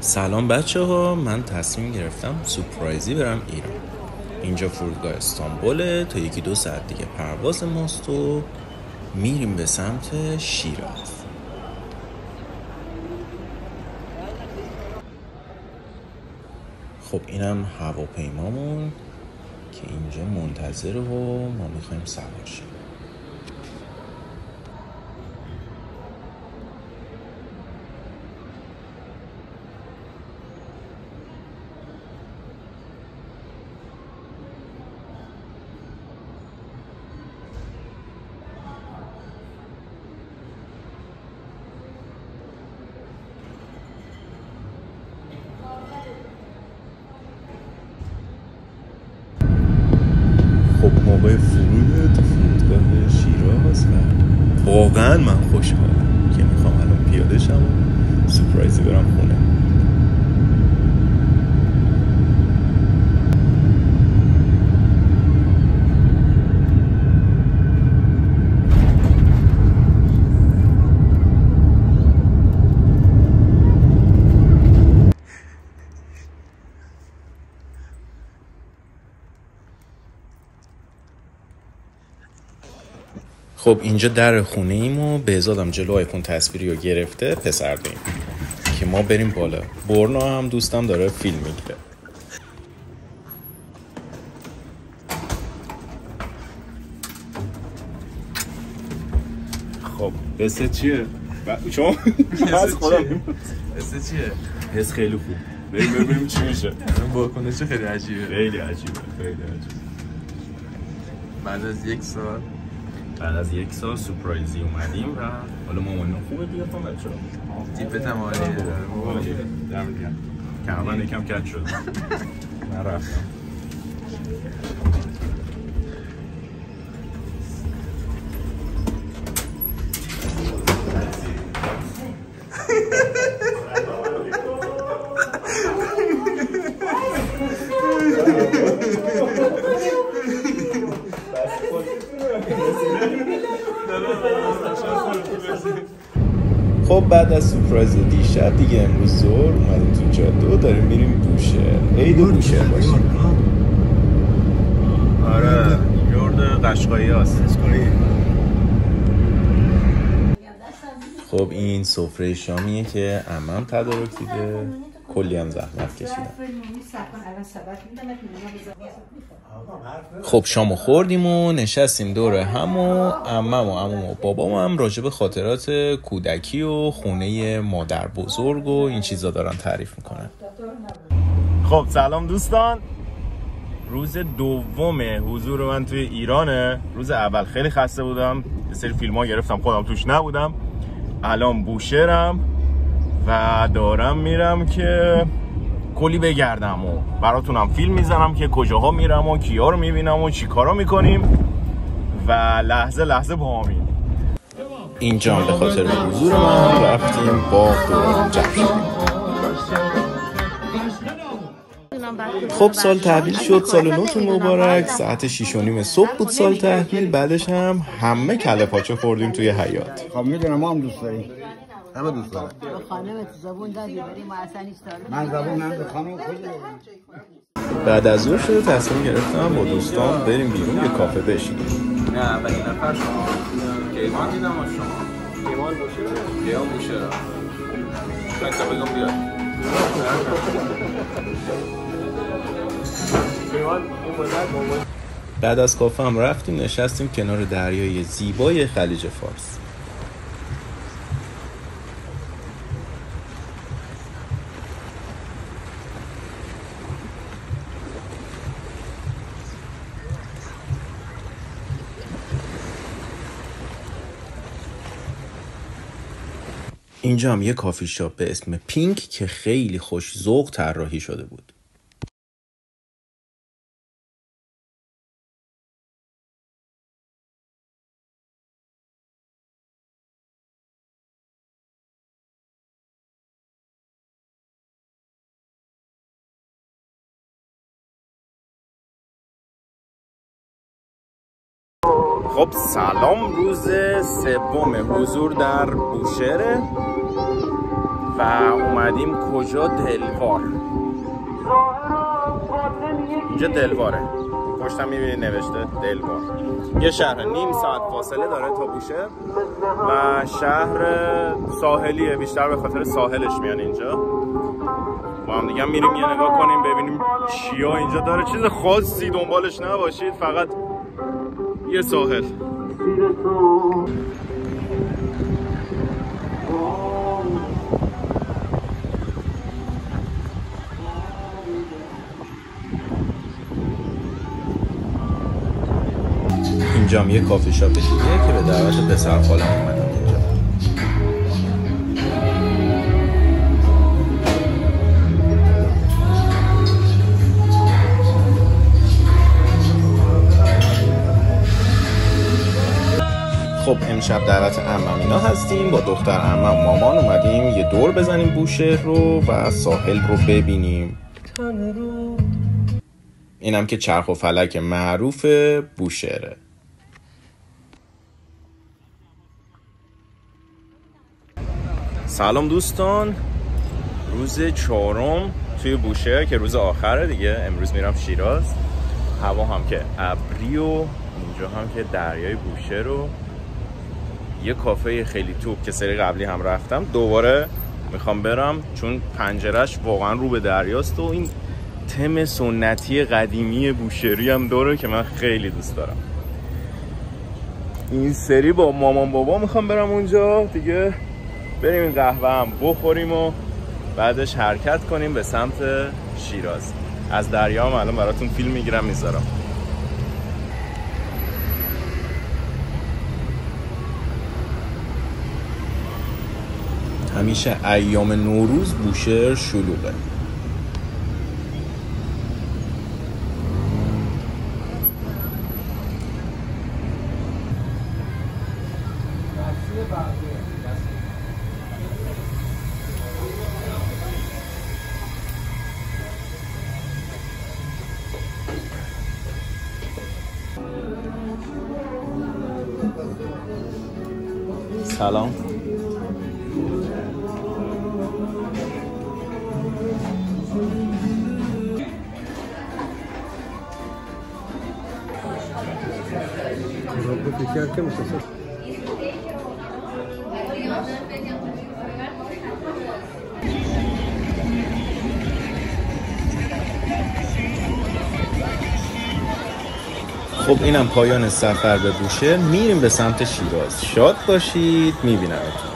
سلام بچه ها، من تصمیم گرفتم سورپرایزی برم ایران. اینجا فرودگاه استانبوله، تا 1-2 ساعت دیگه پرواز ماست و میریم به سمت شیراز. خب اینم هواپیمامون که اینجا منتظره و ما میخوایم سوار شیم. خب موقع فرود فرودگاه شیراز و واقعا من خوشحالم که میخوام الان پیاده شم و سورپرایزی برم خونه. خب اینجا در خونه ایم و بهزادم جلو آیفون تصویری رو گرفته پسر داریم که ما بریم بالا. برنا هم دوستم داره فیلم میگیره. خب قصه چیه؟ شما؟ از خودم قصه چیه؟ حس خیلی خوب. بریم ببینیم چی میشه. واکنش خیلی عجیبه. خیلی عجیبه. بعد از یک سال سورپرایزی اومدیم و حالا مامانم خوبه دیگه خون بچه ها تیپت هم عالیه. دم دیگه کمربند یکم کج شد. من رفتم. خب بعد از سورپرایز دیشب دیگه امروز ظهر اومدیم تو جاده و داریم میریم بوشهر. عید بوشهر باشیم. آره یورد قشقایی هست. خب این سفره شامیه که عمم تدارک دیده، کلی هم زحمت کشیدم. خب شامو خوردیم و نشستیم دور هم و عمم و عموم و بابام هم راجع به خاطرات کودکی و خونه مادر بزرگ و این چیزا دارن تعریف میکنن. خب سلام دوستان، روز دوم حضور من توی ایرانه. روز اول خیلی خسته بودم، یه سری فیلم ها گرفتم خودم توش نبودم. الان بوشهرم و دارم میرم که کلی بگردم و براتونم فیلم میزنم که کجاها میرم و کیا رو میبینم و چی کارا میکنیم و لحظه لحظه باهامیم. اینجا به خاطر حضور من رفتیم با دوران جمع شدیم. خب سال تحویل شد، سال نوتون مبارک. ساعت 6:30 صبح بود سال تحویل. بعدش هم همه کله پاچه خوردیم توی حیاط. خب میدونم ما هم دوست داریم، همه دوست دارم. خانمت زبون دادی بریم ما اصلا هیچ دارم. من زبون نمیدونم خانم کجا. بعد از ظهر شده تصمیم گرفتم با دوستان بریم بیرون یه کافه بشینیم. نه اولین نفر شما. کیوان دیدم و شما. کیوان بوشهر. کیوان بوشهر. تا بگم بیاد. بعد از کافه هم رفتیم نشستیم کنار دریای زیبای خلیج فارس. اینجا هم یه کافی شاپ به اسم پینک که خیلی خوش ذوق طراحی شده بود. خب سلام، روز سوم حضور در بوشهر و اومدیم کجا؟ دلوار. اینجا دلواره، پشتم میبینید نوشته دلوار. یه شهر نیم ساعت فاصله داره تا بوشهر و شهر ساحلیه، بیشتر به خاطر ساحلش میان اینجا. با هم دیگه میریم یه نگاه کنیم ببینیم چیا اینجا داره. چیز خاصی دنبالش نباشید، فقط یه ساحل. اینجا هم یه کافی شاپ دیگه که به دعوت پسر خالم اومدم اینجا. خب امشب دعوت عمم اینا هستیم، با دختر عمم مامان اومدیم یه دور بزنیم بوشهر رو و ساحل رو ببینیم. اینم که چرخ و فلک معروف بوشهره. سلام دوستان، روز 4 توی بوشهر که روز آخره دیگه. امروز میرم شیراز. هوا هم که ابری و اینجا هم که دریای بوشهر و یه کافه خیلی توپ که سری قبلی هم رفتم دوباره میخوام برم چون پنجرهش واقعا رو به دریاست و این تم سنتی قدیمی بوشهری هم داره که من خیلی دوست دارم. این سری با مامان بابا میخوام برم اونجا دیگه، بریم این قهوه هم بخوریم و بعدش حرکت کنیم به سمت شیراز. از دریا هم الان براتون فیلم میگیرم میذارم. همیشه ایام نوروز بوشهر شلوغه. سلام. خب اینم پایان سفر به بوشهر. میریم به سمت شیراز. شاد باشید، میبینمتون.